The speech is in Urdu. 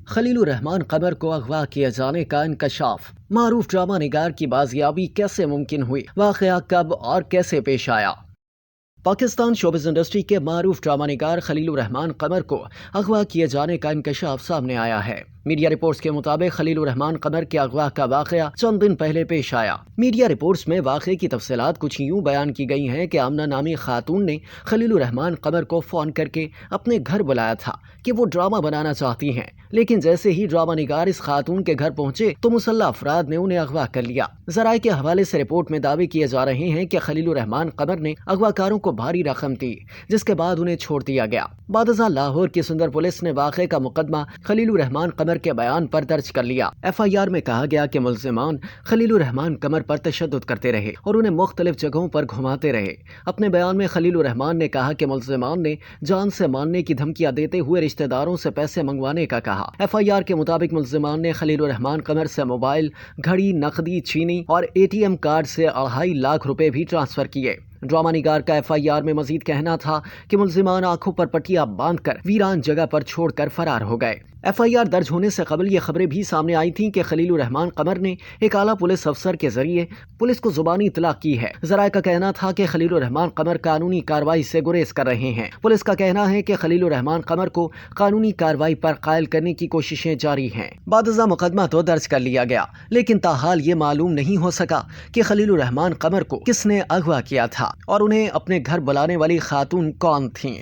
خلیل الرحمان قمر کو اغوا کیے جانے کا انکشاف۔ معروف ڈرامہ نگار کی بازیابی کیسے ممکن ہوئی؟ واقعہ کب اور کیسے پیش آیا؟ پاکستان شوبز انڈسٹری کے معروف ڈرامہ نگار خلیل الرحمان قمر کو اغوا کیے جانے کا انکشاف سامنے آیا ہے۔ میڈیا رپورٹس کے مطابق خلیل الرحمان قمر کے اغوا کا واقعہ چند دن پہلے پیش آیا۔ میڈیا رپورٹس میں واقعے کی تفصیلات کچھ یوں بیان کی گئی ہیں کہ آمنہ نامی خاتون نے خلیل الرحمان قمر کو فون کر کے اپنے گھر بلایا تھا کہ وہ ڈرامہ بنانا چاہتی ہیں، لیکن جیسے ہی ڈرامہ نگار اس خاتون کے گھر پہنچے تو مسلح افراد نے انہیں اغوا کر لیا۔ ذرائع کے حوالے سے رپورٹ میں دعوے کیے جا رہے ہیں کہ خلیل الرحمان قمر نے اغوا کاروں کو بھاری رقم دی، جس کے بعد انہیں چھوڑ دیا گیا۔ بعد ازاں لاہور کی سندر پولیس نے واقعے کا مقدمہ خلیل الرحمان قمر کے بیان پر درج کر لیا۔ ایف آئی آر میں کہا گیا کہ ملزمان خلیل الرحمان قمر پر تشدد کرتے رہے اور انہیں مختلف جگہوں پر گھماتے رہے۔ اپنے بیان میں خلیل الرحمان نے کہا کہ ملزمان نے جان سے مارنے کی دھمکیاں دیتے ہوئے رشتہ داروں سے پیسے منگوانے کا کہا۔ ایف آئی آر کے مطابق ملزمان نے خلیل الرحمان قمر سے موبائل، گھڑی، نقدی، چینی اور اے ٹی ایم کارڈ سے 2.5 لاکھ روپے بھی ٹرانسفر کیے۔ ڈرامہ نگار کا ایف آئی آر میں مزید کہنا تھا کہ ملزمان آنکھوں پر پٹیاں باندھ کر ویران جگہ پر چھوڑ کر فرار ہو گئے۔ ایف آئی آر درج ہونے سے قبل یہ خبریں بھی سامنے آئی تھیں کہ خلیل الرحمان قمر نے ایک اعلیٰ پولیس افسر کے ذریعے پولیس کو زبانی اطلاع کی ہے۔ ذرائع کا کہنا تھا کہ خلیل الرحمان قمر قانونی کارروائی سے گریز کر رہے ہیں۔ پولیس کا کہنا ہے کہ خلیل الرحمان قمر کو قانونی کارروائی پر قائل کرنے کی کوششیں جاری ہیں۔ بعد ازاں مقدمہ تو درج کر لیا گیا، لیکن تاحال یہ معلوم نہیں ہو سکا کہ خلیل الرحمان قمر کو کس نے اغوا کیا تھا اور انہیں اپنے گھر بلانے والی خاتون کون تھیں۔